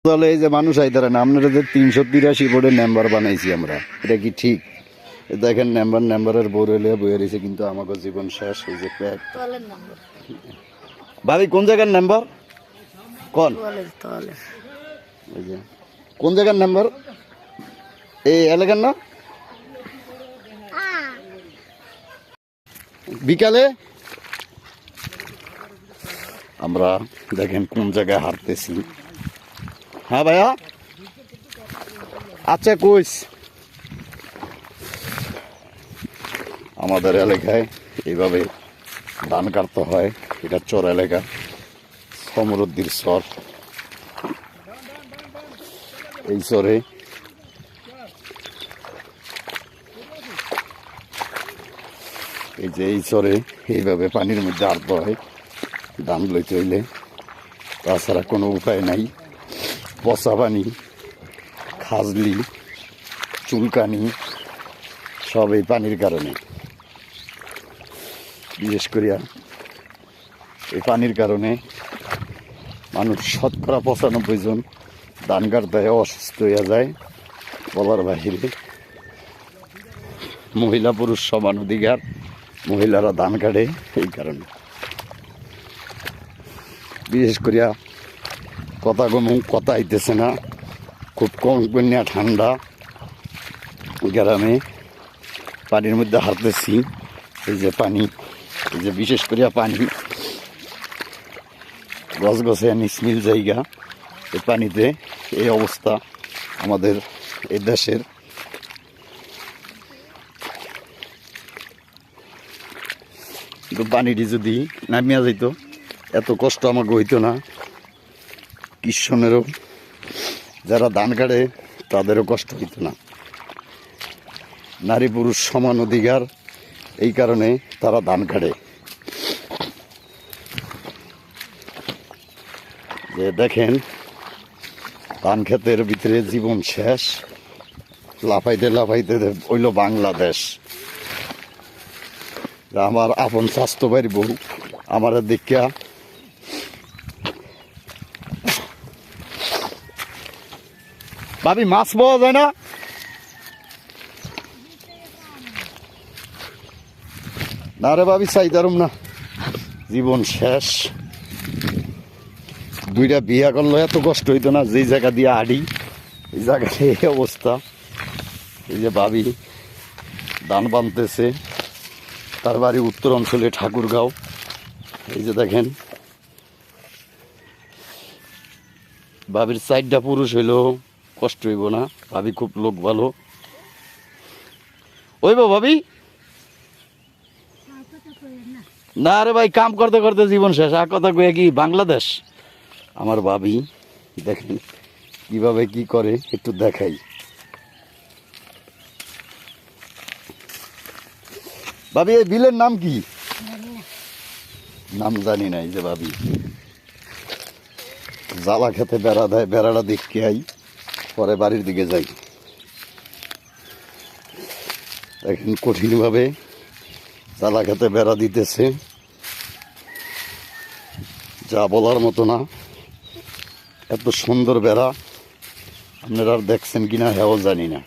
তাহলে এই যে মানুষ আইতারে না আপনারা যে 383 বোর্ডের নাম্বার বানাইছি আমরা, এটা কি ঠিক? দেখেন নাম্বারের বোর্ড হলে বইয়ে রয়েছে, কিন্তু আমাকে জীবন শেষ এই যে প্যাক। ভাবি কোন জায়গার নাম্বার কোন? এই যে কোন জায়গার নাম্বার? এই এলাকার না? বিকালে আমরা দেখেন কোন জায়গায় হারতেছি। হ্যাঁ ভাইয়া, আচ্ছা কইস আমাদের এলাকায় এইভাবে ধান কাটতে হয়। এটা চর এলাকা, সমরুদ্দির চর। এই চরে এই চরে এইভাবে পানির মধ্যে আটতে হয় ধান লইতে হইলে, তাছাড়া কোনো উপায় নাই। পচা পানি, খাজলি, চুলকানি সব এই পানির কারণে। বিশেষ করিয়া এই পানির কারণে মানুষ শতকরা 95 জন ধান কাটতে অসুস্থ হইয়া যায়, বলার বাহিরে। মহিলা পুরুষ সমান অধিকার, মহিলারা ধান কাটে এই কারণে। বিশেষ করিয়া কথা আইতেছে না, খুব কম কন্যা ঠান্ডা গ্রামে পানির মধ্যে হারতেছি। এই যে পানি, এই যে বিশেষ করিয়া পানি গছে নিসমিল জায়গা, এই পানিতে এই অবস্থা আমাদের এই দেশের। কিন্তু পানিটি যদি নামিয়া যাইত এত কষ্ট আমাকে হইতো না। কৃষনেরও যারা ধান কাটে তাদেরও কষ্ট হইতো না। নারী পুরুষ সমান অধিকার, এই কারণে তারা ধান কাটে। যে দেখেন ধান ক্ষেতের ভিতরে জীবন শেষ, লাফাইতে লাফাইতে হইল বাংলাদেশ। আমার আপন স্বাস্থ্য বাড়ি বউ আমার দেখা ভাবি মাছ পাওয়া যায় না? না রে ভাবি, চাইতারুম না, জীবন শেষ। দুইটা বিয়া করলো এত কষ্ট হইতো না। যেই জায়গা দিয়ে আড়ি এই জায়গায় এই অবস্থা। এই যে ভাবি ধান বানতেছে, তার বাড়ি উত্তর অঞ্চলে ঠাকুরগাঁও। এই যে দেখেন ভাবির 4টা পুরুষ হইলেও কষ্ট হইব না, ভাবি খুব লোক ভালো। ওইব ভাবি না রে ভাই, কাম করতে করতে জীবন শেষ। আর কথা কয়ে কি বাংলাদেশ? আমার ভাবি দেখেন কিভাবে কি করে, একটু দেখাই। ভাবি এই বিলের নাম কি? নাম জানি না। এই যে ভাবি জ্বালা খেতে বেড়া দেয়, বেড়াটা দেখতে আই, পরে বাড়ির দিকে যাই। দেখেন কঠিনভাবে জ্বালা খেতে বেড়া দিতেছে, যা বলার মতো না। এত সুন্দর বেড়া আপনারা আর দেখছেন কিনা হেও জানি না।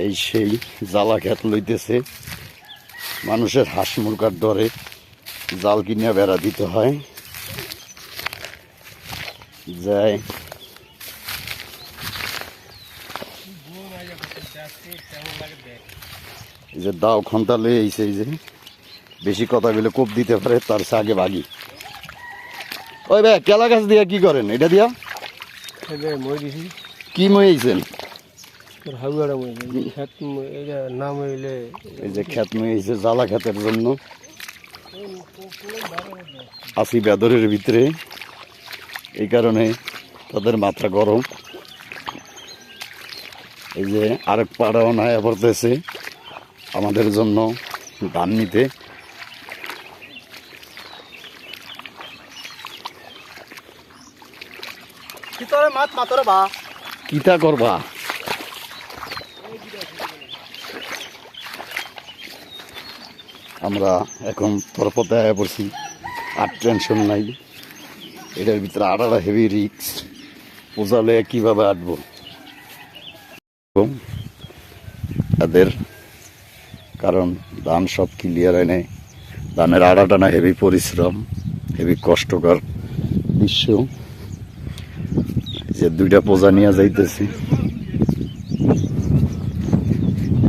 এই সেই জ্বালা খেত লইতেছে, মানুষের হাঁস মুরগার ডরে জাল কিনিয়া বেড়া দিতে হয়। যায় এই যে দাও খন্তা লয়ে আইছে, এই যে বেশি কথা বলে কোপ দিতে পারে, তার সে আগে ভাগি। ওই ভাই কেলা গাছ দিয়া কি করেন? এটা দিয়া কি মই আইছেন? এই যে খেত মই আইছে জ্বালা খেতের জন্য। আসি বেদরের ভিতরে, এই কারণে তাদের মাথা গরম। এই যে আরেক পাড়াও নাই পড়তেছে আমাদের জন্য ধান নিতে। কিতা করবা? আমরা এখন তরপতে আয়া পড়ছি, আর টেনশন নাই। এটার ভিতরে আড়াটা হেভি রিক্স, বোঝালে কিভাবে আটবো। তাদের কারণ ধান সব ক্লিয়ার হয় নাই, ধানের আড়া টানা হেভি পরিশ্রম, হেভি কষ্টকর দৃশ্য। যে দুইটা পোজা নিয়ে যাইতেছি,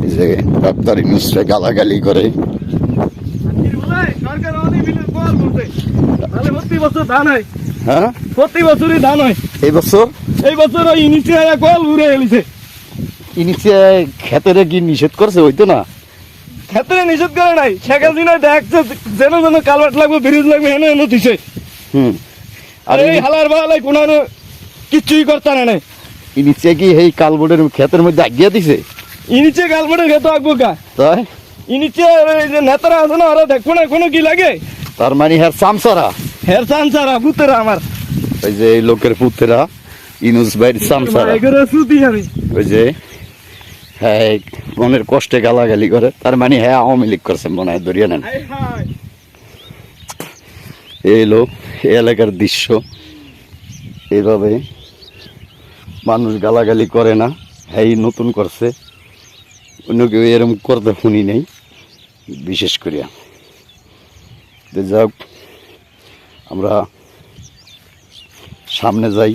এই যে ডাক্তার ইউনুসরে গালাগালি করে। হ্যাঁ, প্রতি বছরই ধান হয়। এই বছর ওই নিচে কল উড়ে এলিছে। নিচে খেতেরে কি নিষেধ করছে? হইতো না, ক্ষেত্রে নিষেধ করে নাই। শেখ হাসিনা দেখছে যেন যেন কালভার্ট লাগবে, ব্রিজ লাগবে, এনে এনে দিছে। আর এই হালার বালাই কোনো কিচ্ছুই করতে নাই। নিচে কি এই কালবোর্ডের ক্ষেতের মধ্যে আগিয়ে দিছে? নিচে কালভার্টের ক্ষেত আঁকবো কা তাই নিচে যে নেতারা আছে না, ওরা দেখবো না কোনো কি লাগে। তার মানে হ্যাঁ সামসারা, হের সানসারা পুতেরা আমার, ওই যে এই লোকের পুতেরা ইনুস ভাইয়ের সামসারা। আমি ওই যে হ্যাঁ মনের কষ্টে গালাগালি করে, তার মানে হ্যাঁ আওয়ামী লীগ করছে মনে হয়, ধরিয়া নেন। এই লোক এই এলাকার দৃশ্য, এইভাবে মানুষ গালাগালি করে না, হ্যাঁ নতুন করছে, অন্য কেউ এরকম করতে শুনি নাই বিশেষ করিয়া। যাক আমরা সামনে যাই,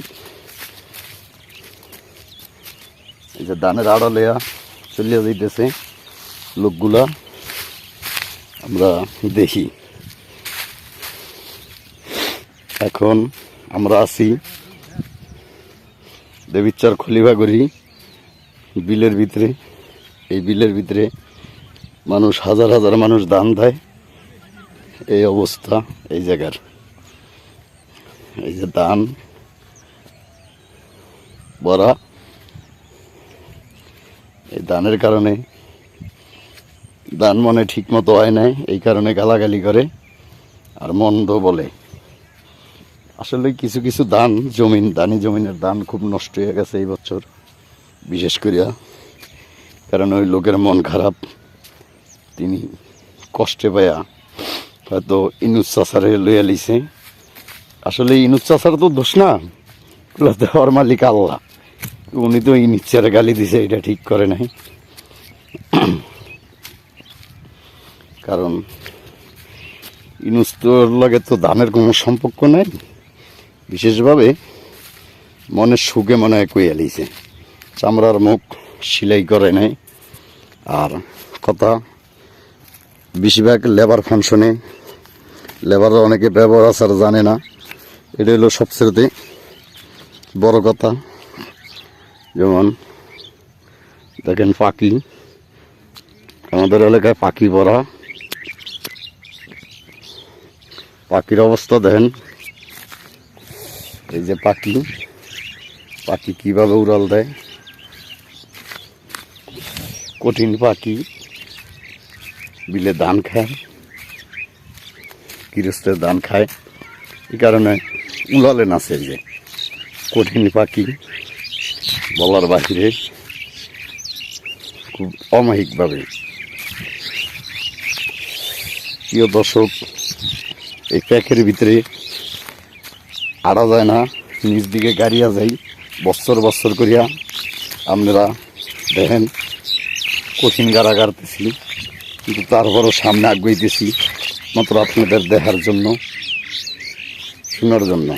এই যে ধানের আড়ালেয়া চলিয়া যাইতেছে লোকগুলা, আমরা দেখি। এখন আমরা আছি দেবীচার খলিবাগড়ি বিলের ভিতরে। এই বিলের ভিতরে মানুষ হাজার হাজার মানুষ দান দেয়। এই অবস্থা এই জায়গার, এই যে ধান ভরা, এই ধানের কারণে ধান মনে ঠিক মতো হয় নাই, এই কারণে গালাগালি করে আর মন্দ বলে। আসলে কিছু কিছু ধান জমিন, দানি জমিনের ধান খুব নষ্ট হয়ে গেছে এই বছর বিশেষ করিয়া, কারণ ওই লোকের মন খারাপ, তিনি কষ্টে পায়া হয়তো ইনুস চাষারে লইয়া লিছে। আসলে ইনুস চাষার তো দোষ না, দেওয়ার মালিক আল্লাহ, উনি তো ইনিচ্ছারে গালি দিছে, এটা ঠিক করে নাই। কারণ ইনুস তোর লগে তো ধানের কোনো সম্পর্ক নাই, বিশেষভাবে মনের সুখে মনে হয় কইয়া লিছে, চামড়ার মুখ সিলাই করে নাই। আর কথা বেশিরভাগ লেবার ফাংশনে লেবাররা অনেকে ব্যবহার আচার জানে না, এটা হলো সবচেয়ে বড় কথা। যেমন দেখেন পাখি, আমাদের এলাকায় পাখি ভরা, পাখির অবস্থা দেখেন। এই যে পাখি, পাখি কিভাবে উড়াল দেয়, কঠিন পাখি। বিলে ধান খায়, গৃহস্থের ধান খায়, এই কারণে উড়ালে নাচে। যে কঠিন পাখি বলার বাহিরে, খুব অমায়িকভাবে। প্রিয় দর্শক, এই প্যাকের ভিতরে আড়া যায় না, নিচ দিকে গাড়িয়া যাই বছর বছর করিয়া। আপনারা দেখেন কঠিন গাড়া গাড়তেছি, কিন্তু তারপরও সামনে আগুইতেছি মাত্র আপনাদের দেখার জন্য, শোনার জন্য।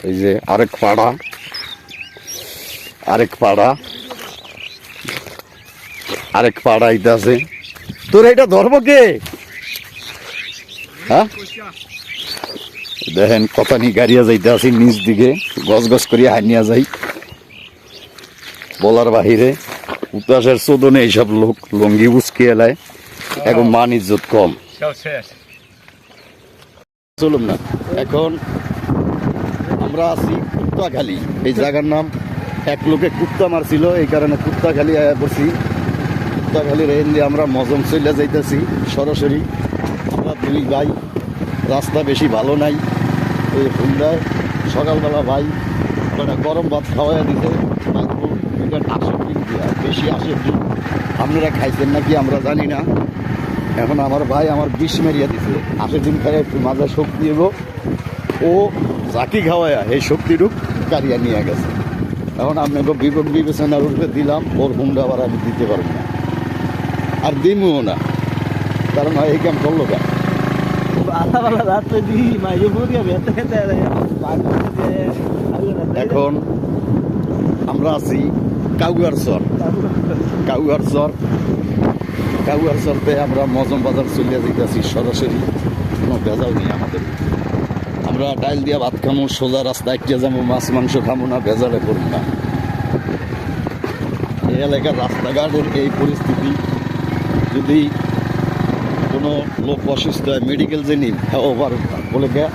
এই যে আরেক পাড়া, আরেক পাড়া এটা আছে। তোর এটা ধরবো কে? হ্যাঁ দেখেন কথা নি গাড়িয়া যাইতে আছি, নিচ দিকে গছ গছ করিয়া হানিয়া যাই, বলার বাহিরে। উতাসের চোদনে এইসব লোক লঙ্গি বুঝকে এলায়, এখন মান ইজ্জত কম। চলুন না, এখন আমরা আছি কুত্তাখালী। এই জায়গার নাম এক লোকে কুত্তা মারছিল, এই কারণে কুত্তাখালী আয়া পড়ছি। কুত্তাখালীর এন্দি আমরা মজম চলে যাইতেছি সরাসরি। আমরা দুই ভাই, রাস্তা বেশি ভালো নাই, এই হুন্ডায় সকালবেলা ভাই একটা গরম ভাত খাওয়াইয়া দিতে, আসে বেশি আসে। আপনারা খাইছেন নাকি আমরা জানি না, এখন আমার ভাই আমার বিষ মেরিয়া দিছে 80 দিন খাই একটু মাঝে শক্তি এগো ও জাকি খাওয়ায়া এই শক্তিটুক কারিয়া নিয়ে গেছে। এখন আপনাকে বিবেক বিবেচনার উপরে দিলাম, ওর হুন্ডা আবার আমি দিতে পারবো না, আর দিমও না, কারণ এই কাম করলো কেন। এখন আমরা আছি কাউয়ারচর। কাউয়ারচরতে আমরা মজম বাজার চলিয়া যেতেছি সরাসরি, কোনো ভেজাল নেই আমাদের। আমরা ডাইল দিয়া ভাত খামো, সোজা রাস্তায় কে যাবো, মাছ মাংস খামো না, ভেজালে করবো না। এই এলাকার রাস্তাঘাটের এই পরিস্থিতি, যদি কোনো লোক অসুস্থ হয় মেডিকেল যে নিন ওভার বলে গে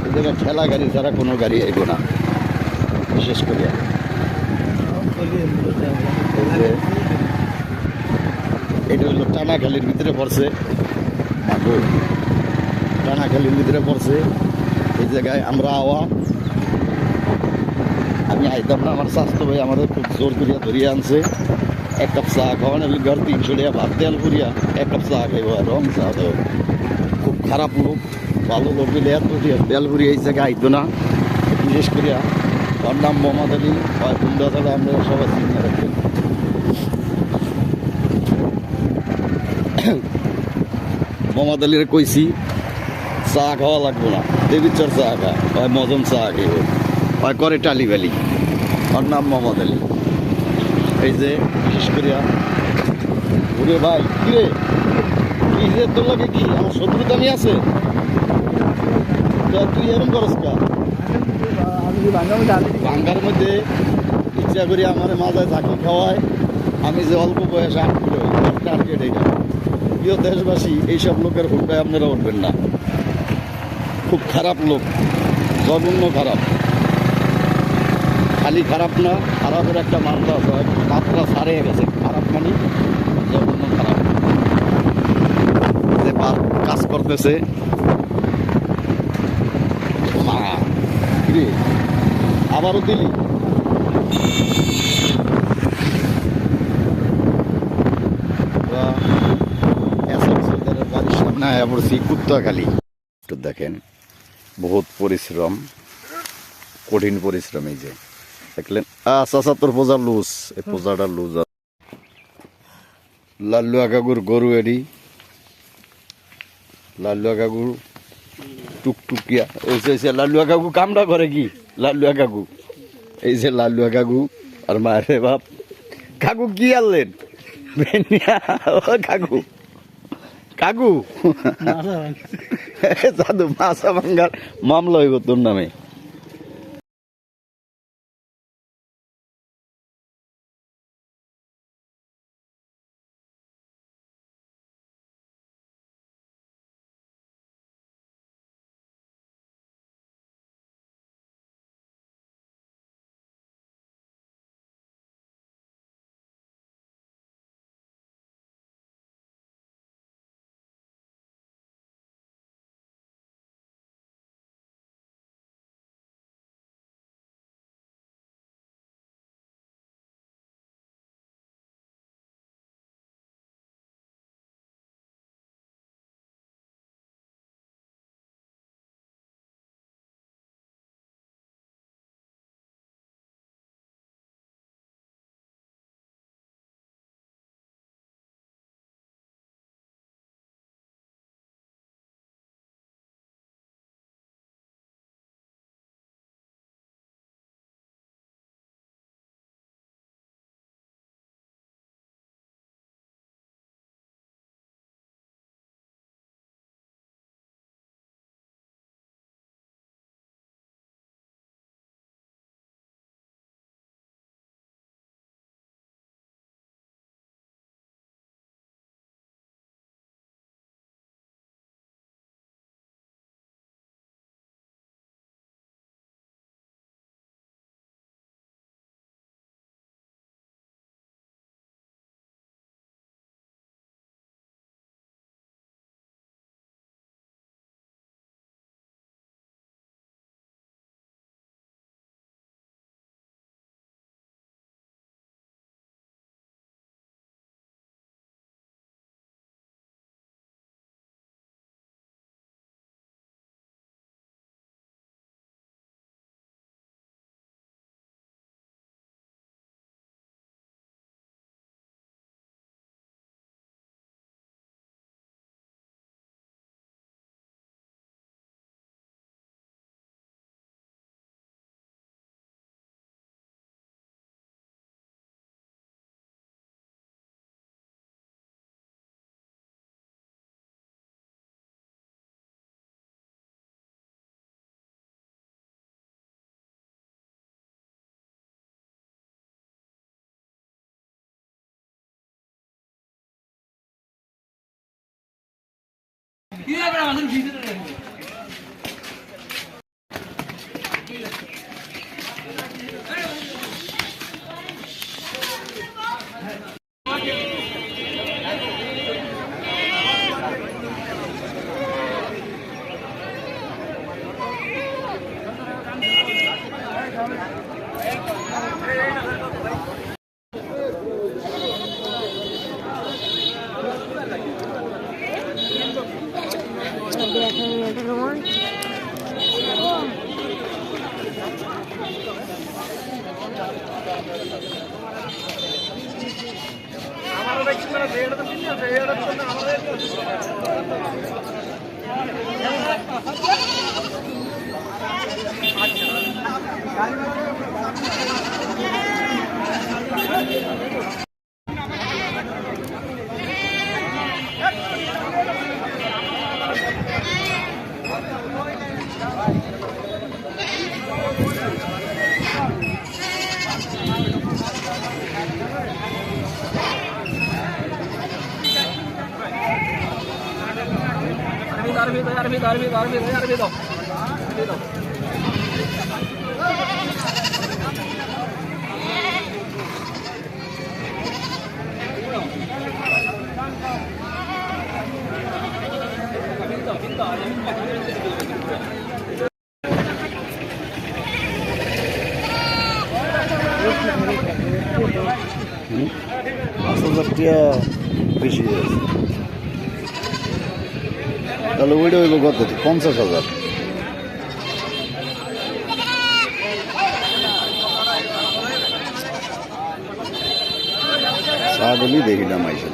এই জায়গায় ঠেলা গাড়ি ছাড়া কোনো গাড়ি আইব না। বিশেষ করে এটা হলো টানাখালির ভিতরে পড়ছে, টানাখালির ভিতরে পড়ছে। এই জায়গায় আমরা আমি আইতাম না, আমার স্বাস্থ্য ভাই আমাদের খুব জোর করিয়া ধরিয়া আনছে। এক কাপ চা খাওয়ানো ঘর 300 টাকা ভাত তেল করিয়া এক কাপ চা খাইব, রং চা দেব। খুব খারাপ লোক, ভালো লোক হইলে এত তেল করিয়া এই জায়গায় আইতো না। বিশেষ করিয়া তার নাম মোহাম্মদ আলী, হয় বুন্দা তাহলে আমরা সবাই চিন্তা রাখবেন। মোহাম্মদ আলীর কইছি চা খাওয়া লাগবো না, দেবীচর চা খা, হয় মজম চা খাইব, হয় করে টালি ভ্যালি। ওর নাম মোহাম্মদ আলী। এই যে বিশেষ করিয়া ওরে ভাই কিরে কি যে তোর লাগে কি আমার শত্রুতানি আছে, তুই এরকম করস কা ভাঙ্গার মধ্যে ইচ্ছা করি আমার মাথায় থাকি খাওয়ায়, আমি যে অল্প বয়সে টার্গেট এটা। প্রিয় দেশবাসী, এইসব লোকের হুন্ডায় আপনারা উঠবেন না, খুব খারাপ লোক, জঘন্য খারাপ। খালি খারাপ না, খারাপের একটা মাত্রা আছে, মাত্রা ছাড়িয়ে গেছে। খারাপ মানে জঘন্য খারাপ, যে কাজ করতেছে। মা কিরে আবারও দিলি, বাড়ির সামনে আয়া পড়ছি কুত্তাখালি। দেখেন বহুত পরিশ্রম, কঠিন পরিশ্রম। এই যে দেখলেন চাচা তোর পোজা লুজ, এই পোজাটা লুজ। লাল্লুয়া কাকুর গরু এডি, লাল্লুয়া কাকুর টুকটুকিয়া। এই যে লাল্লুয়া কাকু কামটা করে কি, লাল্লুয়া কাকু, এই যে লাল্লুয়া কাকু আর মায়ের বাপ। কাকু কি আনলেন কাকু, কাকু জাদু মাছা ভাঙ্গার মামলা হইব তোর নামে। বেশি আছে তাহলে ওইটা হইব কত 50,000 ছাগলই দেখিলাম আইসা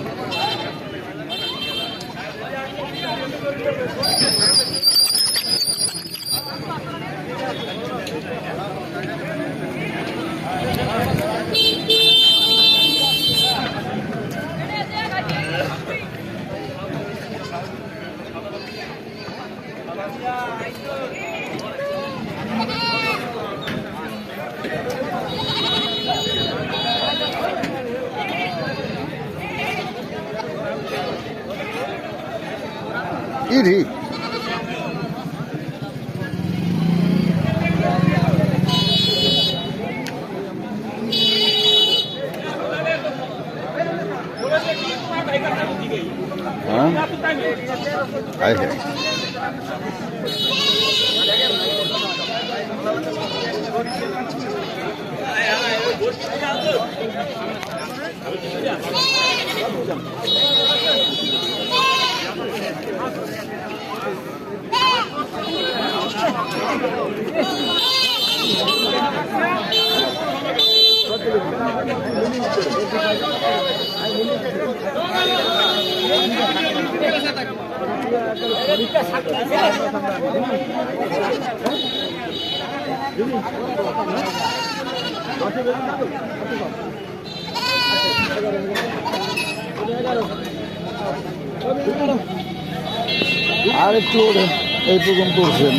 ইরি হ্যাঁ আর একটু এইটুকুন করছেন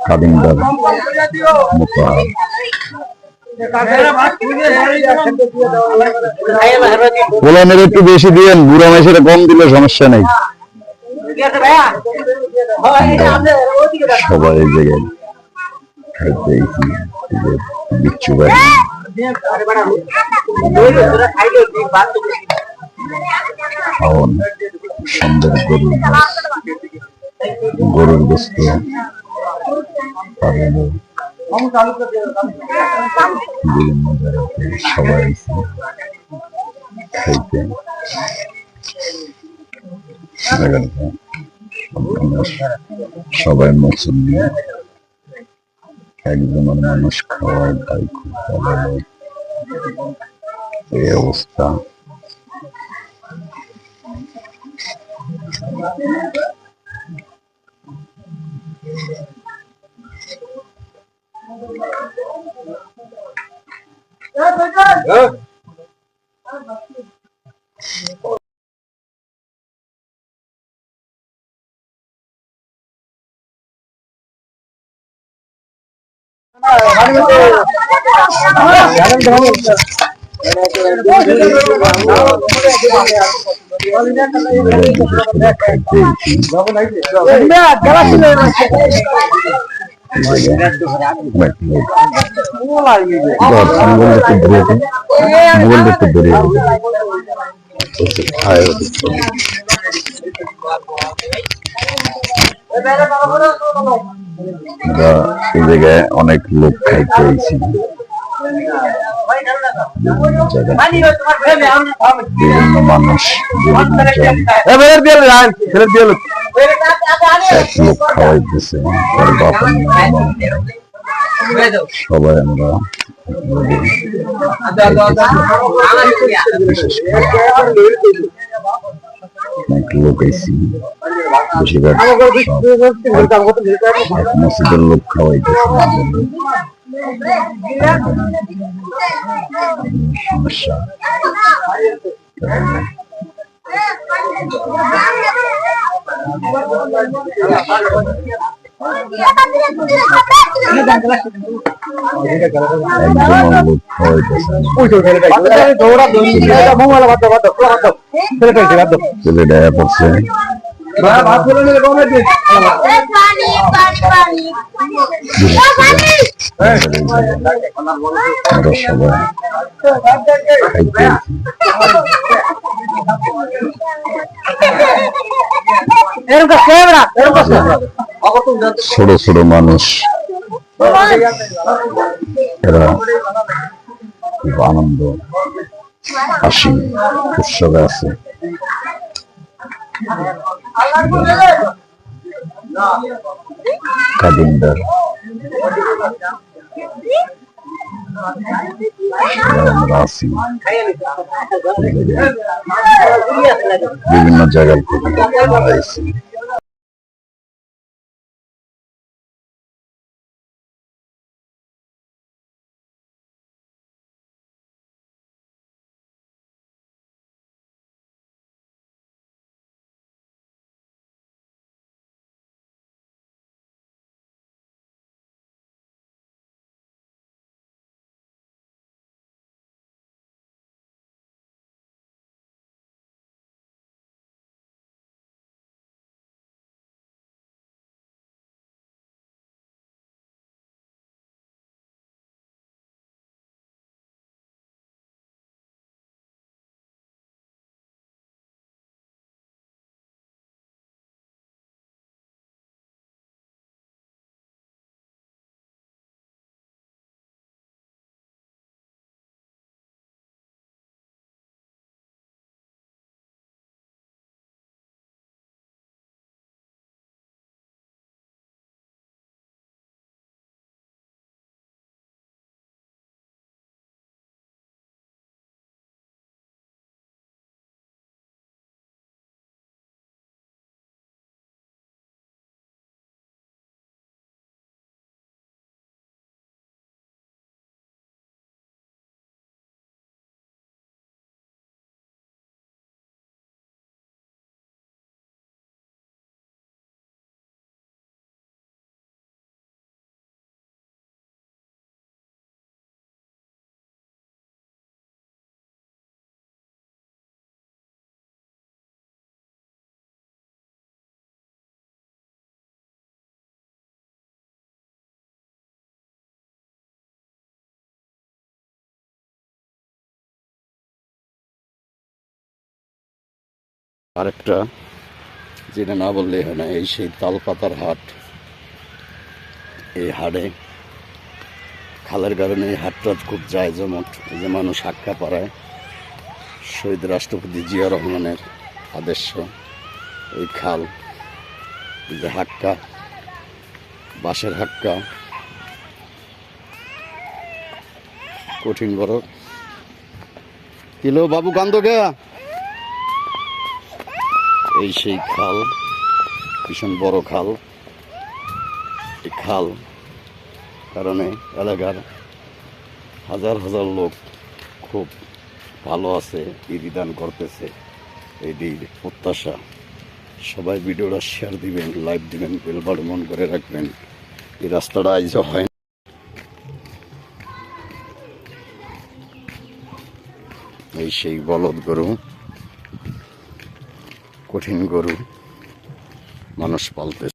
কালিন্দার পোলানের একটু বেশি দিয়েন, বুড়া মাসের কম দিলে সমস্যা নেই। সবাই এই জায়গায় খাইতে বিচ্ছু বাড়ি খাওয়ান সন্ধ্যের গরুর গোস্ত বিভিন্ন জায়গাতে সবাই খাইতে সবাই মুসল্লি, একজনের মানুষ খাওয়ায় তাই খুব ভালো এই অবস্থা। আমরা এই জায়গায় অনেক লোক খাইতে হয়েছি বিভিন্ন মানুষ বিভিন্ন এক লোক খাওয়াইতেছে তার বাপের সবাই আমরা অনেক লোক আইসি বেশিরভাগ মসজিদের লোক খাওয়াইতেছে সমস্যা ছেলেটা পড়ছে ছোট ছোট মানুষ এরা খুব আনন্দ হাসি উৎসবে আছে কাদিন্দার আমরা আছি বিভিন্ন জায়গায় থেকে আমরা এসেছি আরেকটা যেটা না বললেই হয় না, এই সেই তালপাতার হাট। এই হাটে খালের কারণে এই হাটটা খুব যায় জমট। এই যে মানুষ হাক্কা পাড়ায় শহীদ রাষ্ট্রপতি জিয়া রহমানের আদর্শ এই খাল, এই যে হাক্কা, বাঁশের হাক্কা, কঠিন বড় কিলো বাবু কান্দ গেয়া। এই সেই খাল, ভীষণ বড় খাল। এই খাল কারণে এলাকার হাজার হাজার লোক খুব ভালো আছে, ঈদি দান করতেছে। ঈদির প্রত্যাশা। সবাই ভিডিওটা শেয়ার দিবেন, লাইভ দিবেন, বেল বাটন অন করে রাখবেন। এই রাস্তাটা আইজ হয় না। এই সেই বলদ গরু, কঠিন গরু মানুষ পালতে